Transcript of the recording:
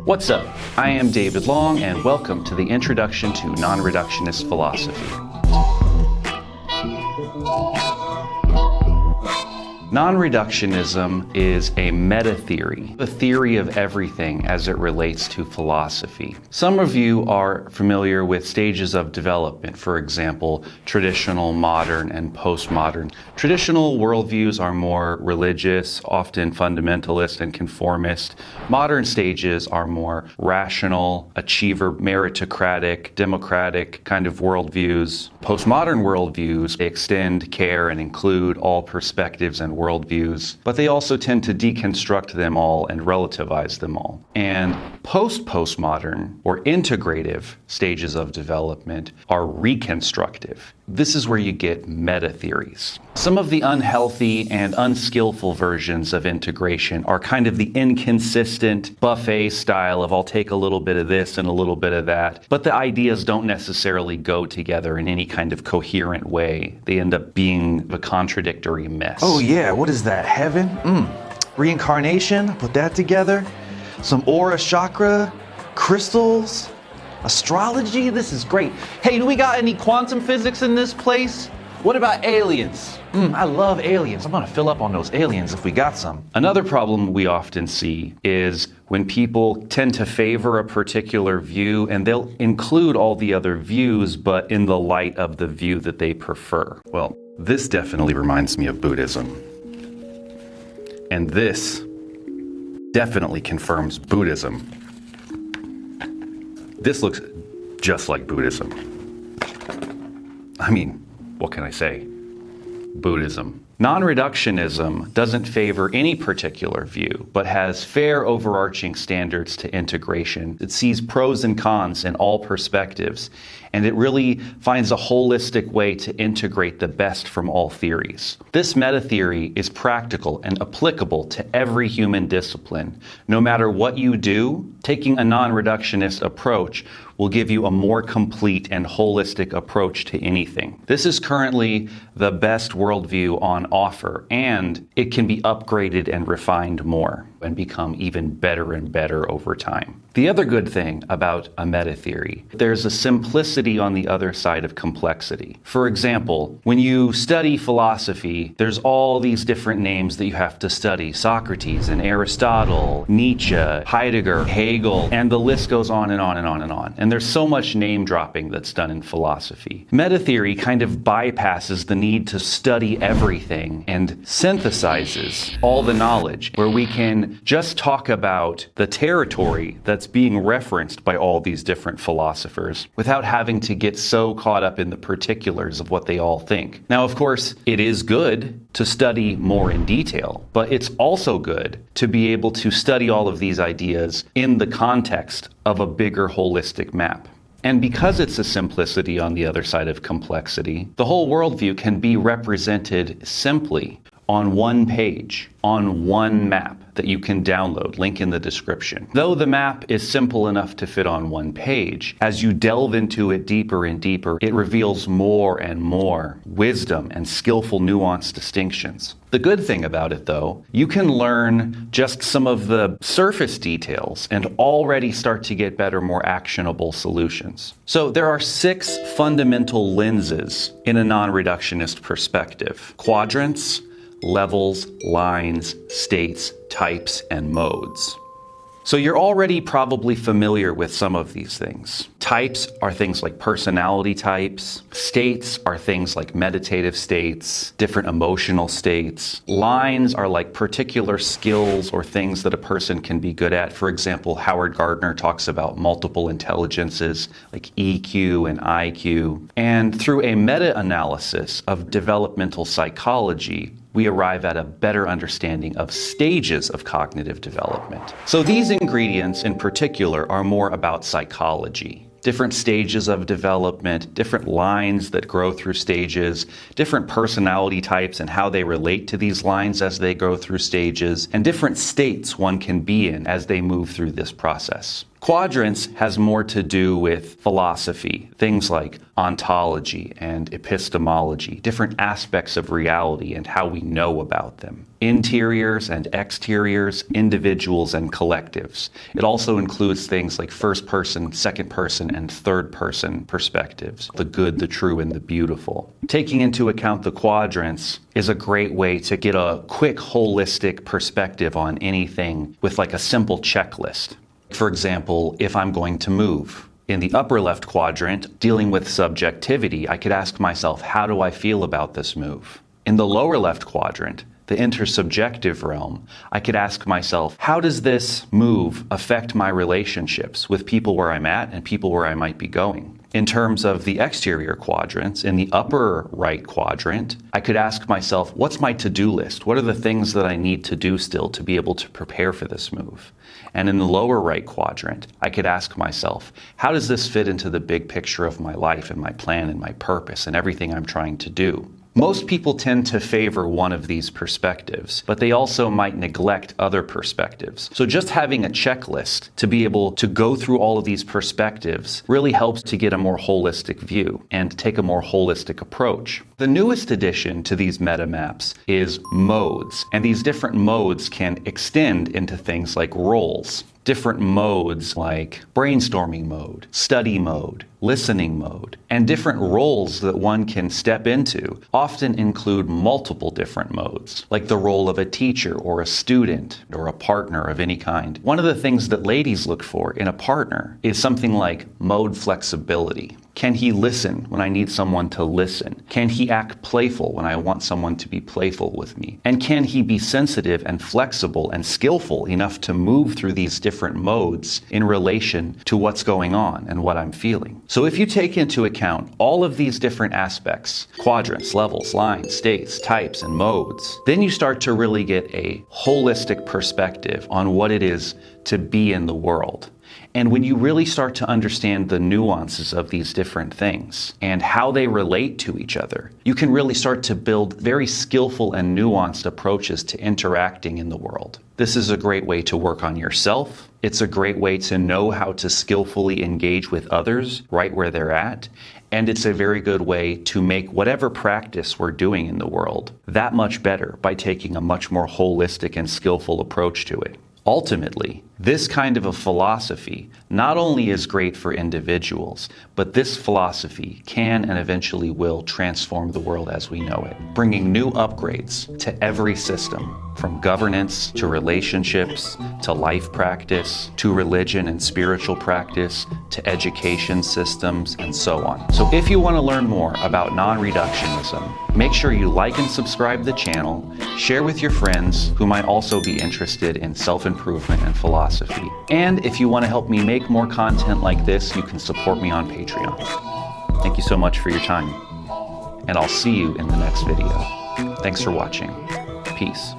What's up? I am David Long, and welcome to the Introduction to Non-Reductionist Philosophy. Non-reductionism is a meta-theory, a theory of everything as it relates to philosophy. Some of you are familiar with stages of development, for example, traditional, modern, and postmodern. Traditional worldviews are more religious, often fundamentalist and conformist. Modern stages are more rational, achiever, meritocratic, democratic kind of worldviews. Postmodern worldviews extend, care, and include all perspectives and worldviews, but they also tend to deconstruct them all and relativize them all. And postmodern or integrative stages of development are reconstructive. This is where you get meta-theories. Some of the unhealthy and unskillful versions of integration are kind of the inconsistent buffet style of I'll take a little bit of this and a little bit of that, but the ideas don't necessarily go together in any kind of coherent way. They end up being a contradictory mess. Oh yeah, what is that, heaven? Reincarnation, put that together. Some aura chakra, crystals, astrology, this is great. Hey, do we got any quantum physics in this place? What about aliens? I love aliens. I'm gonna fill up on those aliens if we got some. Another problem we often see is when people tend to favor a particular view and they'll include all the other views, but in the light of the view that they prefer. Well, this definitely reminds me of Buddhism. And this definitely confirms Buddhism. This looks just like Buddhism. I mean, what can I say? Buddhism. Non-reductionism doesn't favor any particular view, but has fair overarching standards to integration. It sees pros and cons in all perspectives, and it really finds a holistic way to integrate the best from all theories. This meta-theory is practical and applicable to every human discipline. No matter what you do, taking a non-reductionist approach will give you a more complete and holistic approach to anything. This is currently the best worldview on offer, and it can be upgraded and refined more and become even better and better over time. The other good thing about a meta-theory, there's a simplicity on the other side of complexity. For example, when you study philosophy, there's all these different names that you have to study. Socrates and Aristotle, Nietzsche, Heidegger, Hegel, and the list goes on and on and on and on. And there's so much name dropping that's done in philosophy. Meta-theory kind of bypasses the need to study everything and synthesizes all the knowledge, where we can just talk about the territory that's being referenced by all these different philosophers without having to get so caught up in the particulars of what they all think. Now, of course, it is good to study more in detail, but it's also good to be able to study all of these ideas in the context of a bigger holistic map. And because it's a simplicity on the other side of complexity, the whole worldview can be represented simply on one page, on one map that you can download, link in the description. Though the map is simple enough to fit on one page, as you delve into it deeper and deeper, it reveals more and more wisdom and skillful nuanced distinctions. The good thing about it, though, you can learn just some of the surface details and already start to get better, more actionable solutions. So there are 6 fundamental lenses in a non-reductionist perspective: quadrants, levels, lines, states, types, and modes. So you're already probably familiar with some of these things. Types are things like personality types. States are things like meditative states, different emotional states. Lines are like particular skills or things that a person can be good at. For example, Howard Gardner talks about multiple intelligences like EQ and IQ. And through a meta-analysis of developmental psychology, we arrive at a better understanding of stages of cognitive development. So these ingredients in particular are more about psychology. Different stages of development, different lines that grow through stages, different personality types and how they relate to these lines as they go through stages, and different states one can be in as they move through this process. Quadrants has more to do with philosophy, things like ontology and epistemology, different aspects of reality and how we know about them. Interiors and exteriors, individuals and collectives. It also includes things like first person, second person, and third person perspectives, the good, the true, and the beautiful. Taking into account the quadrants is a great way to get a quick, holistic perspective on anything with like a simple checklist. For example, if I'm going to move. In the upper left quadrant, dealing with subjectivity, I could ask myself, how do I feel about this move? In the lower left quadrant, the intersubjective realm, I could ask myself, how does this move affect my relationships with people where I'm at and people where I might be going? In terms of the exterior quadrants, in the upper right quadrant, I could ask myself, what's my to-do list? What are the things that I need to do still to be able to prepare for this move? And in the lower right quadrant, I could ask myself, how does this fit into the big picture of my life and my plan and my purpose and everything I'm trying to do? Most people tend to favor one of these perspectives, but they also might neglect other perspectives. So just having a checklist to be able to go through all of these perspectives really helps to get a more holistic view and take a more holistic approach. The newest addition to these meta maps is modes, and these different modes can extend into things like roles. Different modes like brainstorming mode, study mode, listening mode, and different roles that one can step into often include multiple different modes, like the role of a teacher or a student or a partner of any kind. One of the things that ladies look for in a partner is something like mode flexibility. Can he listen when I need someone to listen? Can he act playful when I want someone to be playful with me? And can he be sensitive and flexible and skillful enough to move through these different modes in relation to what's going on and what I'm feeling? So if you take into account all of these different aspects, quadrants, levels, lines, states, types, and modes, then you start to really get a holistic perspective on what it is to be in the world. And when you really start to understand the nuances of these different things and how they relate to each other, you can really start to build very skillful and nuanced approaches to interacting in the world. This is a great way to work on yourself. It's a great way to know how to skillfully engage with others right where they're at. And it's a very good way to make whatever practice we're doing in the world that much better by taking a much more holistic and skillful approach to it. Ultimately, this kind of a philosophy not only is great for individuals, but this philosophy can and eventually will transform the world as we know it, bringing new upgrades to every system, from governance to relationships, to life practice, to religion and spiritual practice, to education systems, and so on. So if you want to learn more about non-reductionism, make sure you like and subscribe the channel, share with your friends who might also be interested in self-improvement and philosophy. And if you want to help me make more content like this, you can support me on Patreon. Thank you so much for your time, and I'll see you in the next video. Thanks for watching. Peace.